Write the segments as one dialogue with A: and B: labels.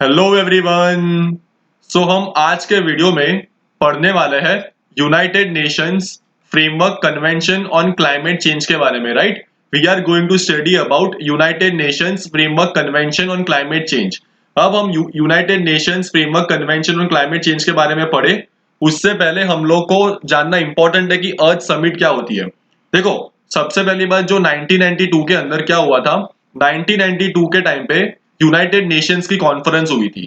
A: Hello everyone. हम आज के वीडियो में पढ़ने वाले हैं United Nations framework convention on climate Change के बारे में। Right, we are going to study about United Nations framework convention on climate Change. अब हम United Nations framework convention on climate Change के बारे में पढ़े, उससे पहले हम लोग को जानना इंपॉर्टेंट है कि अर्थ समिट क्या होती है। देखो, सबसे पहली बात जो 1992 के अंदर क्या हुआ था, 1992 के टाइम पे यूनाइटेड नेशंस की कॉन्फ्रेंस हुई थी।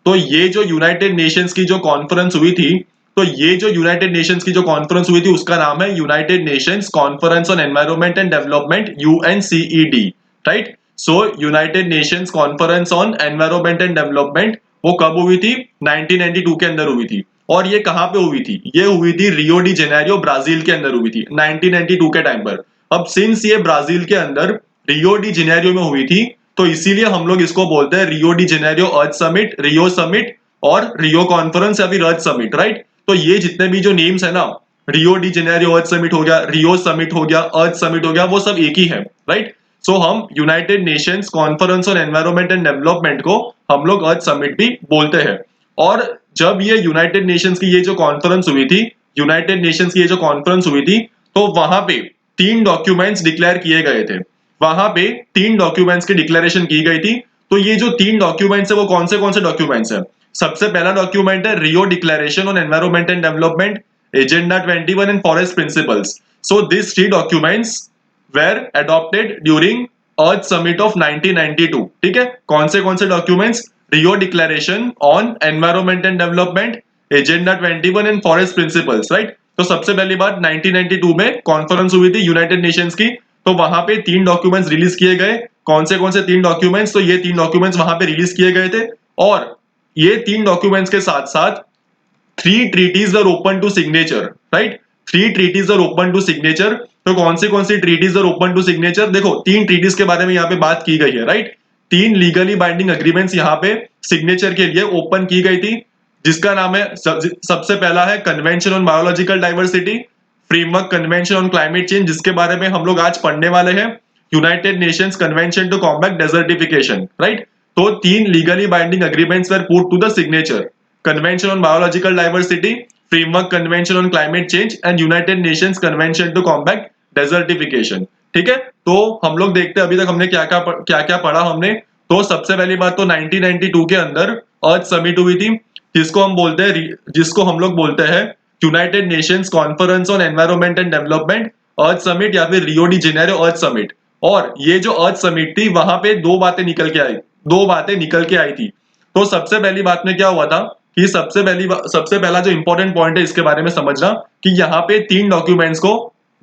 A: तो ये जो यूनाइटेड नेशंस की जो कॉन्फ्रेंस हुई थी, तो ये जो यूनाइटेड नेशंस की जो कॉन्फ्रेंस हुई थी उसका नाम है United Nations conference on environment and development, UNCED. Right, so United Nations conference on environment and development वो कब हुई थी? 1992 के अंदर हुई थी। और ये कहां पे हुई थी? ये हुई थी रियो डी जेनेरियो, ब्राजील के अंदर हुई थी 1992 के टाइम पर। अब सिंस ये ब्राजील के अंदर रियो डी जेनेरियो में हुई थी, तो इसीलिए हम लोग इसको बोलते हैं रियो डी जेनेरियो अर्थ समिट, रियो समिट और रियो कॉन्फ्रेंस या फिर अर्थ समिट। राइट, तो ये जितने भी जो नेम्स है ना, रियो डी जेनेरियो अर्थ समिट हो गया, रियो समिट हो गया, अर्थ समिट हो गया, वो सब एक ही है। राइट, सो हम United Nations conference on environment and development को हम लोग अर्थ समिट भी बोलते हैं। और जब ये यूनाइटेड नेशंस की ये जो कॉन्फ्रेंस हुई थी, यूनाइटेड नेशंस की ये जो कॉन्फ्रेंस हुई थी, तो वहां पे 3 डॉक्यूमेंट्स डिक्लेयर किए गए थे। वहां पे 3 डॉक्यूमेंट्स की डिक्लेरेशन की गई थी। तो ये जो 3 डॉक्यूमेंट्स है वो कौन से डॉक्यूमेंट्स है? सबसे पहला डॉक्यूमेंट है Rio declaration on environment and development, agenda 21 and forest principles. So this 3 documents were adopted during earth summit of 1992। ठीक है, कौन से documents? Rio declaration on environment and development, agenda 21 and forest principles. Right, तो सबसे पहली बात 1992 में conference हुई थी यूनाइटेड नेशंस की, तो वहां पे 3 डॉक्यूमेंट्स रिलीज किए गए। कौन से 3 डॉक्यूमेंट्स? तो ये 3 डॉक्यूमेंट्स वहां पे रिलीज किए गए थे। और ये 3 डॉक्यूमेंट्स के साथ साथ 3 treaties are open to signature. Right, 3 treaties are open to signature. तो कौन सी treaties are open to signature? देखो, 3 ट्रीटीज के बारे में यहाँ पे बात की गई है। राइट, 3 लीगली बाइंडिंग अग्रीमेंट्स यहाँ पे सिग्नेचर के लिए ओपन की गई थी, जिसका नाम है सबसे पहला है Convention on Biological Diversity, Framework convention on climate Change, जिसके बारे में हम लोग आज पढ़ने वाले हैं, United Nations Convention to Combat Desertification. Right, तो 3 legally binding agreements were put to the signature, Convention on Biological Diversity, Framework convention on climate Change and United Nations Convention to Combat Desertification. ठीक है, तो हम लोग देखते हैं अभी तक हमने क्या क्या पढ़ा हमने। तो सबसे पहली बात तो 1992 के अंदर अर्थ समिट हुई थी, जिसको हम लोग बोलते हैं United Nations conference on environment and development earth summit या फिर रियो डी जेनेरियो अर्थ समिट। और ये जो अर्थ समिट थी, वहां पे दो बातें निकल के आई थी। तो सबसे पहली बात में क्या हुआ था कि सबसे पहला जो इंपॉर्टेंट पॉइंट है इसके बारे में समझना कि यहाँ पे 3 डॉक्यूमेंट्स को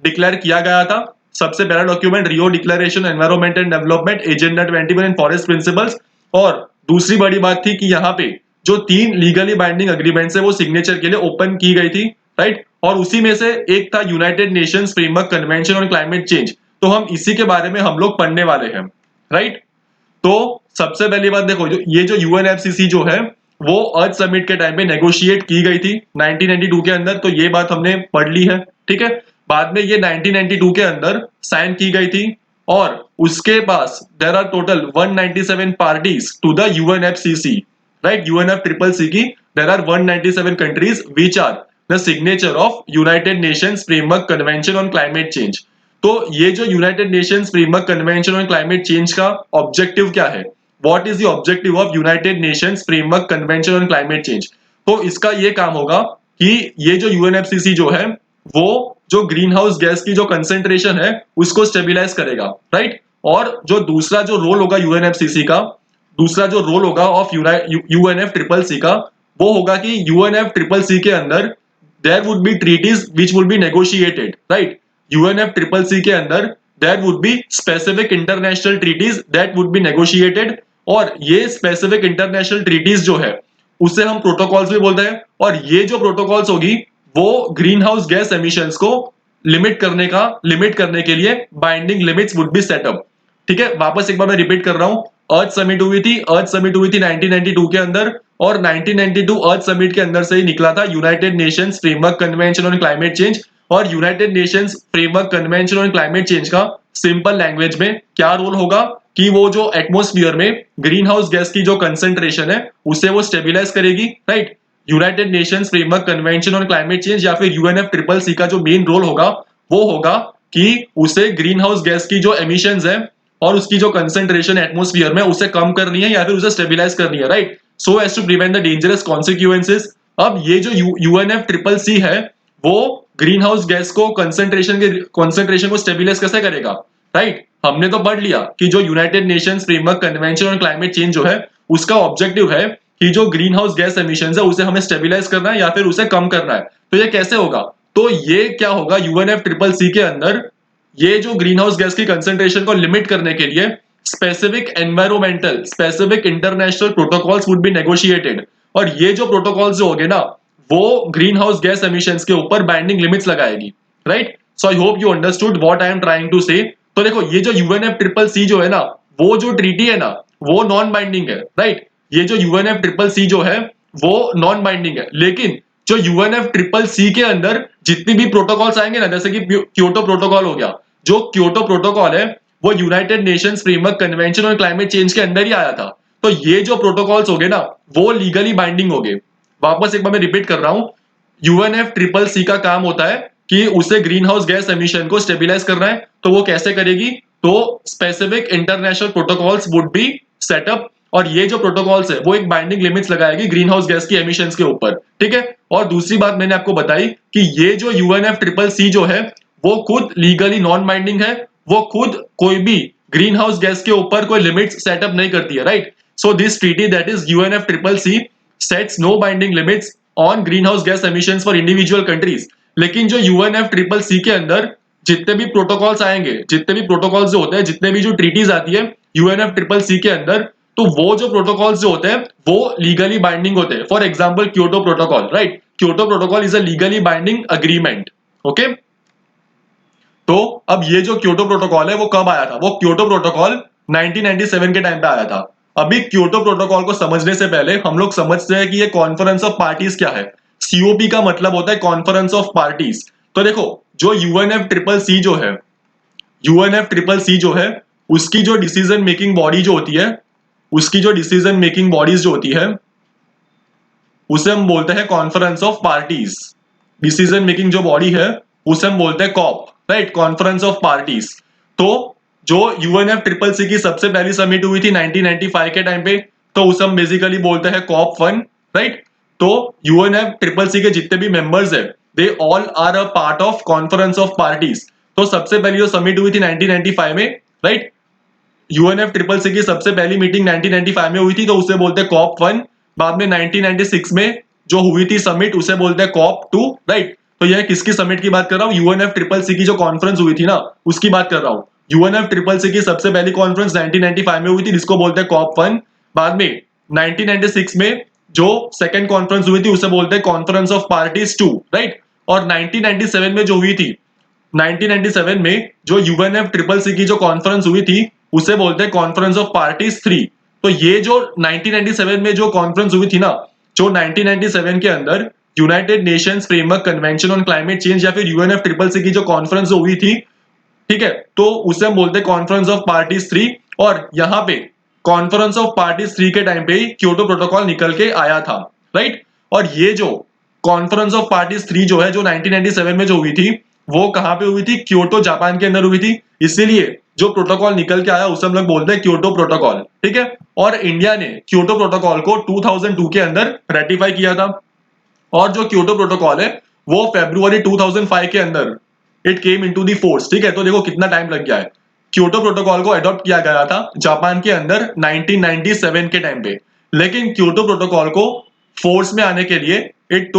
A: डिक्लेयर किया गया था। सबसे पहला document Rio declaration environment and development, agenda 21 and forest principles. और दूसरी बड़ी बात थी कि यहाँ पे जो 3 लीगली बाइंडिंग अग्रीमेंट्स है वो सिग्नेचर के लिए ओपन की गई थी। राइट, और उसी में से एक था United Nations framework convention on climate change. तो हम इसी के बारे में हम लोग पढ़ने वाले हैं। राइट, तो सबसे पहली बात देखो, जो यूएनएफसीसी जो है वो अर्थ समिट के टाइम पे नेगोशिएट की गई थी 1992 के अंदर, तो ये बात हमने पढ़ ली है। ठीक है, बाद में ये 1992 के अंदर साइन की गई थी। और उसके पास there are total 197 parties to the UNFCC. Right, UNF triple C की there are 197 countries which are the signature of United Nations framework convention on climate change. तो ये जो United Nations framework convention on climate change का objective क्या है? What is the objective of United Nations framework convention on climate change? तो इसका ये काम होगा कि ये जो यूएनएफसीसी जो है वो जो ग्रीन हाउस गैस की जो कंसेंट्रेशन है उसको स्टेबिलाईज करेगा। राइट, और जो दूसरा जो रोल होगा यूएनएफसीसी का, दूसरा जो रोल होगा ऑफ यूएनएफ ट्रिपल सी का, वो होगा कि यूएनएफ ट्रिपल सी के अंदर there would be treaties which would be negotiated. Right, UNF triple C के अंदर there would be specific international treaties that would be negotiated. और ये स्पेसिफिक इंटरनेशनल ट्रीटीज जो है उसे हम प्रोटोकॉल्स भी बोलते हैं। और ये जो प्रोटोकॉल्स होगी वो ग्रीन हाउस गैस एमिशंस को लिमिट करने के लिए binding limits would be set up. ठीक है, वापस एक बार मैं रिपीट कर रहा हूं, अर्थ समिट हुई थी 1992 के अंदर, और 1992 अर्थ समिट के अंदर से ही निकला था United Nations framework convention on climate change. और United Nations framework convention on climate change का सिंपल लैंग्वेज में क्या रोल होगा कि वो जो एटमॉस्फेयर में ग्रीन हाउस गैस की जो कंसेंट्रेशन है उसे वो स्टेबिलाईज करेगी, right. United Nations framework convention on climate change या फिर यूएनएफ ट्रिपल सी का जो मेन रोल होगा वो होगा कि उसे ग्रीन हाउस गैस की जो एमिशंस है और उसकी जो कंसेंट्रेशन एटमॉस्फेयर में उसे कम करनी है या फिर उसे स्टेबिलाईज करनी है, right, so as to prevent the dangerous consequences. अब ये जो यूएनएफ ट्रिपल सी है वो ग्रीन हाउस गैस को कंसेंट्रेशन को स्टेबिलाईज कैसे करेगा, राइट। हमने तो पढ़ लिया कि जो United Nations framework convention on climate Change जो है उसका ऑब्जेक्टिव है कि जो ग्रीन हाउस गैस एमिशंस है उसे हमें स्टेबिलाईज करना है या फिर उसे कम करना है। तो ये कैसे होगा, तो ये क्या होगा, यूएनएफ ट्रिपल सी के अंदर ये जो ग्रीन हाउस गैस की कंसेंट्रेशन को लिमिट करने के लिए specific environmental specific international protocols would be negotiated. और ये जो प्रोटोकॉल्स जो होंगे ना वो ग्रीन हाउस गैस एमिशंस के ऊपर बाइंडिंग लिमिट्स लगाएगी, right. So I hope you understood what I am trying to say. तो देखो ये जो यूएनएफ ट्रिपल सी जो है ना वो जो ट्रीटी है ना वो नॉन बाइंडिंग है, राइट। ये जो यूएनएफ ट्रिपल सी जो है वो नॉन बाइंडिंग है, लेकिन जो यूएनएफ ट्रिपल सी के अंदर जितनी भी प्रोटोकॉल्स आएंगे ना, जैसे कि क्योटो प्रोटोकॉल हो गया, जो क्योटो प्रोटोकॉल है वो United Nations framework convention on climate Change के अंदर ही आया था। तो ये जो प्रोटोकॉल्स हो गए ना वो लीगली बाइंडिंग हो गए। वापस एक बार मैं रिपीट कर रहा हूं, यूएनएफ ट्रिपल सी का काम होता है कि उसे ग्रीन हाउस गैस एमिशन को स्टेबिलाईज करना है। तो वो कैसे करेगी, तो specific international protocols would be set up और ये जो प्रोटोकॉल्स है वो एक बाइंडिंग लिमिट्स लगाएगी ग्रीन हाउस गैस की एमिशंस के ऊपर, ठीक है। और दूसरी बात मैंने आपको बताई कि ये जो यूएनएफ ट्रिपल सी जो है वो खुद लीगली नॉन बाइंडिंग है, वो खुद कोई भी ग्रीन हाउस गैस के ऊपर कोई लिमिट्स सेटअप नहीं करती है, right. So this treaty that is UNF triple C sets no binding limits on greenhouse gas emissions for individual countries. लेकिन जो यूएनएफ ट्रिपल सी के अंदर जितने भी प्रोटोकॉल्स आएंगे, जितने भी प्रोटोकॉल्स जो होते हैं, जितने भी जो ट्रीटीज आती है यूएनएफ ट्रिपल सी के अंदर, तो वो जो प्रोटोकॉल्स जो होते हैं वो लीगली बाइंडिंग होते हैं। For example Kyoto protocol, right, Kyoto protocol is a legally binding agreement, okay. तो अब ये जो क्योटो प्रोटोकॉल है वो कब आया था, वो क्योटो प्रोटोकॉल 1997 के टाइम पे आया था। अभी क्योटो प्रोटोकॉल को समझने से पहले हम लोग समझते हैं कि ये कॉन्फ्रेंस ऑफ पार्टीज क्या है। सीओपी का मतलब होता है कॉन्फ्रेंस ऑफ पार्टीज। तो देखो जो यूएनएफ ट्रिपल सी जो है, यूएनएफ ट्रिपल सी जो है उसकी जो डिसीजन मेकिंग बॉडी जो होती है, उसकी जो डिसीजन मेकिंग बॉडीज जो होती है उसे हम बोलते हैं Conference of Parties. Decision making जो बॉडी है उसे हम बोलते हैं COP, right, Conference of Parties. तो जो यूएनएफ ट्रिपल सी की सबसे पहली समिट हुई थी 1995 के टाइम पे, तो उसे हम बेसिकली बोलते हैं कॉप 1, राइट। तो यूएनएफ ट्रिपल सी के जितने भी मेंबर्स है they all are a part of Conference of Parties. तो सबसे पहली जो समिट हुई थी 1995 में, राइट, यूएनएफ ट्रिपल सी की सबसे पहली मीटिंग 1995 में हुई थी तो उसे बोलते हैं कॉप 1। बाद में 1996 में जो हुई थी समिट उसे बोलते हैं कॉप 2, राइट। तो यह किसकी समिट की बात कर रहा हूं, यूएनएफ ट्रिपल सी की जो कॉन्फ्रेंस हुई थी ना उसकी बात कर रहा हूं। यूएनएफ ट्रिपल सी की सबसे पहली कॉन्फ्रेंस 1995 में हुई थी जिसको बोलते हैं कॉप 1। बाद में 1996 में जो सेकंड कॉन्फ्रेंस हुई थी उसे बोलते हैं कॉन्फ्रेंस ऑफ पार्टीज 2, राइट। और 1997 में जो हुई थी, 1997 में जो यूएनएफ ट्रिपल सी की जो कॉन्फ्रेंस हुई थी उसे बोलते हैं कॉन्फ्रेंस ऑफ पार्टीज 3। तो ये जो 1997 में जो कॉन्फ्रेंस हुई थी ना, जो 1997 के अंदर United Nations framework convention on climate change या फिर यूएनएफ ट्रिपल सी की जो कॉन्फ्रेंस हुई थी, ठीक है, तो उसे हम बोलते हैं कॉन्फ्रेंस ऑफ पार्टीज 3। और यहाँ पे कॉन्फ्रेंस ऑफ पार्टीज 3 के टाइम पे ही क्योटो प्रोटोकॉल निकल के आया था, राइट। और ये जो कॉन्फ्रेंस ऑफ पार्टीज 3 जो है जो 1997 में जो हुई थी वो कहां पे हुई थी, क्योटो जापान के अंदर हुई थी। इसीलिए जो प्रोटोकॉल निकल के आया उसे हम लोग बोलते हैं क्योटो प्रोटोकॉल, ठीक है। और इंडिया ने क्योटो प्रोटोकॉल को 2002 के अंदर रेटिफाई किया था। और जो क्योटो प्रोटोकॉल है वो फरवरी 2005 के अंदर it came into the force, ठीक है। तो देखो कितना टाइम लग गया है। क्योटो प्रोटोकॉल को अडॉप्ट किया गया था जापान के अंदर 1997 के टाइम पे, लेकिन क्योटो प्रोटोकॉल को फोर्स में आने के लिए it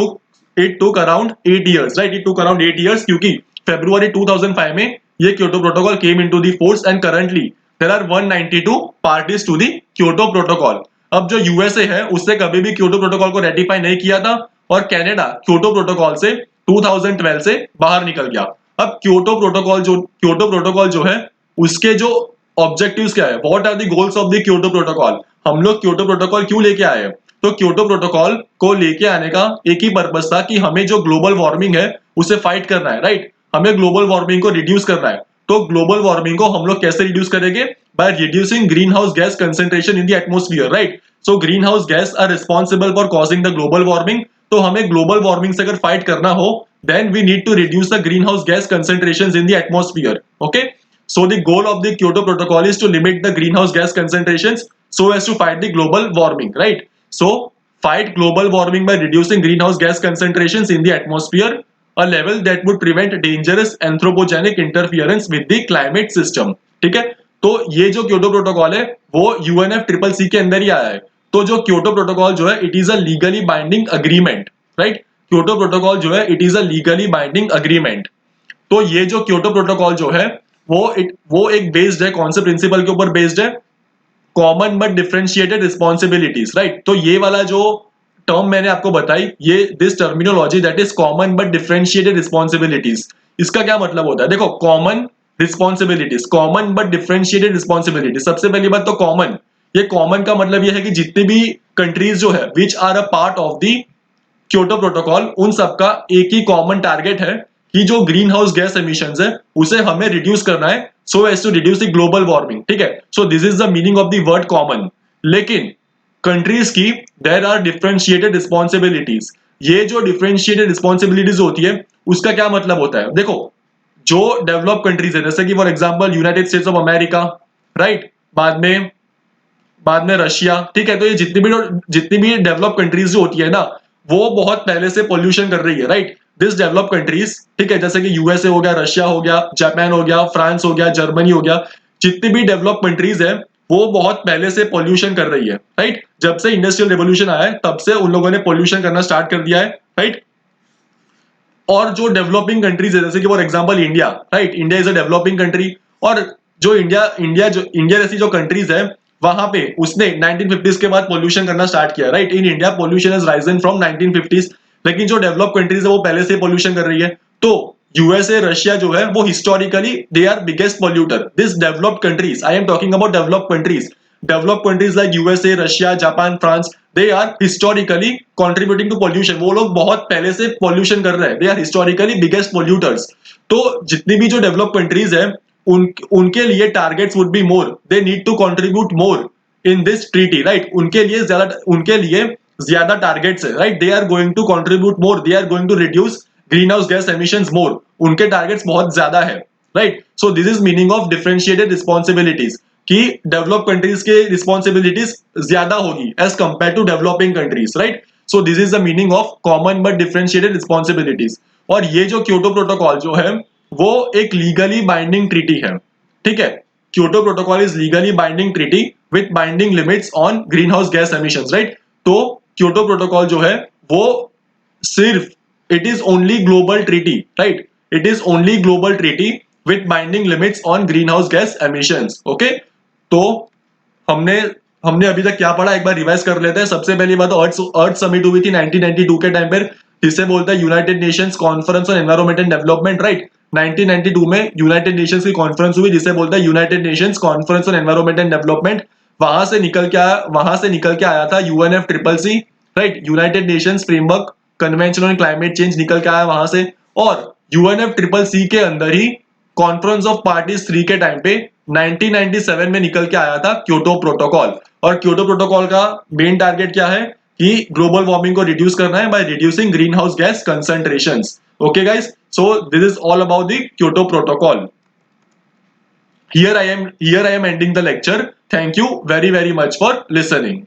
A: took around 8 years, right, it took around 8 years क्योंकि फरवरी 2005 में ये Kyoto Protocol came into the force and currently there are 192 parties to the Kyoto Protocol. अब जो यूएसए है उसने कभी भी क्योटो प्रोटोकॉल को रेटिफाई नहीं किया था और कनाडा क्योटो प्रोटोकॉल से 2012 से बाहर निकल गया। अब क्योटो प्रोटोकॉल जो है उसके जो ऑब्जेक्टिव्स क्या है, what are the goals of the Kyoto Protocol, हम लोग क्योटो प्रोटोकॉल क्यों लेके आए हैं। तो क्योटो प्रोटोकॉल को लेके आने का एक ही पर्पस था कि हमें जो ग्लोबल वार्मिंग है उसे फाइट करना है, राइट। हमें ग्लोबल वार्मिंग को रिड्यूस करना है। तो ग्लोबल वार्मिंग को हम लोग कैसे रिड्यूस करेंगे, by reducing greenhouse gas concentration in the atmosphere, right? So greenhouse gas are responsible for causing the global warming. तो हमें global warming से अगर fight करना हो, then we need to reduce the greenhouse gas concentrations in the atmosphere. Okay? So the goal of the Kyoto Protocol is to limit the greenhouse gas concentrations so as to fight the global warming, right? So fight global warming by reducing greenhouse gas concentrations in the atmosphere, a level that would prevent dangerous anthropogenic interference with the climate system. ठीक है, तो ये जो Kyoto protocol है वो UNF triple C के अंदर ही आया है. तो जो क्योटो प्रोटोकॉल जो है it is a legally binding agreement, right? Kyoto protocol जो है it is a legally binding agreement. तो ये जो क्योटो प्रोटोकॉल जो है वो एक बेस्ड है, कौन से प्रिंसिपल के ऊपर बेस्ड है? Common but differentiated responsibilities, right? तो ये वाला जो टर्म मैंने आपको बताई, ये this terminology that is common but differentiated responsibilities, इसका क्या मतलब होता है? देखो, common responsibilities, common but differentiated responsibilities. सबसे पहली बात तो कॉमन, ये कॉमन का मतलब ये है कि जितनी भी कंट्रीज जो है which are a part of the Kyoto Protocol, उन सबका एक ही कॉमन टारगेट है कि जो ग्रीन हाउस गैस एमिशंस है उसे हमें रिड्यूस करना है so as to reduce the global warming. ठीक है, so this is the meaning of the word common. लेकिन कंट्रीज की देयर आर डिफरेंशिएटेड रिस्पॉन्सिबिलिटीज. ये जो डिफरेंशिएटेड रिस्पॉन्सिबिलिटीज होती है उसका क्या मतलब होता है? देखो, जो डेवलप कंट्रीज है जैसे कि for example United states of America, right, बाद में रशिया, ठीक है, तो ये जितनी भी डेवलप कंट्रीज जो होती है ना, वो बहुत पहले से पोल्यूशन कर रही है, राइट? दिस डेवलप कंट्रीज, ठीक है, जैसे कि यूएसए हो गया, रशिया हो गया, जापान हो गया, फ्रांस हो गया, जर्मनी हो गया, जितनी भी डेवलप कंट्रीज है वो बहुत पहले से पोल्यूशन कर रही है, राइट? जब से इंडस्ट्रियल रेवोल्यूशन आया है तब से उन लोगों ने पोल्यूशन करना स्टार्ट कर दिया है, राइट? और जो डेवलपिंग कंट्रीज है जैसे कि for example India, right, India is a developing country. और जो इंडिया जैसी जो कंट्रीज है वहां पे उसने 1950s के बाद पोल्यूशन करना स्टार्ट किया, right? In India pollution has risen from 1950s. लेकिन जो डेवलप कंट्रीज है वो पहले से पोल्यूशन कर रही है. तो यूएसए, रशिया जो है वो historically they are biggest polluter. This developed countries, I am talking about developed countries. Developed countries like USA, Russia, Japan, France, they are historically contributing to pollution. वो लोग बहुत पहले से पोल्यूशन कर रहे हैं. They are historically biggest polluters. तो जितनी भी जो डेवलप कंट्रीज है उनके लिए targets would be more. They need to contribute more in this treaty, right? उनके लिए ज्यादा टारगेट्स है, right? They are going to contribute more, they are going to reduce greenhouse gas emissions more. उनके targets बहुत ज्यादा है, right? So this is meaning of differentiated responsibilities, कि develop countries के रिस्पॉन्सिबिलिटीज ज्यादा होगी as compare to developing countries, right? So this is the meaning of common but differentiated responsibilities. और ये जो क्योटो प्रोटोकॉल जो है वो एक लीगली बाइंडिंग ट्रीटी है, ठीक है? Kyoto protocol is legally binding treaty with binding limits on greenhouse gas emissions, right? तो क्योटो प्रोटोकॉल जो है वो सिर्फ, it is only global treaty, right? It is only global treaty with binding limits on greenhouse gas emissions. Okay, तो हमने हमने अभी तक क्या पढ़ा एक बार रिवाइज कर लेते हैं. सबसे पहली बात अर्थ समिट हुई थी 1992 के टाइम पर, जिसे बोलता है United Nations conference on environment and development, right? 1992 में यूनाइटेड नेशंस की कॉन्फ्रेंस हुई जिसे बोलता है United Nations conference on environment and Development. वहां से निकल के आया था UNF triple C, right? United Nations framework convention on climate Change निकल के आया वहां से. और यूएनएफ ट्रिपल सी के अंदर ही कॉन्फ्रेंस ऑफ पार्टीज 3 के टाइम पे 1997 में निकल के आया था क्योटो प्रोटोकॉल. और क्योटो प्रोटोकॉल का मेन टारगेट क्या है? कि ग्लोबल वार्मिंग को रिड्यूस करना है by reducing green house gas concentrations. Okay guys, so this is all about the Kyoto protocol. Here I am ending the lecture. Thank you very much for listening.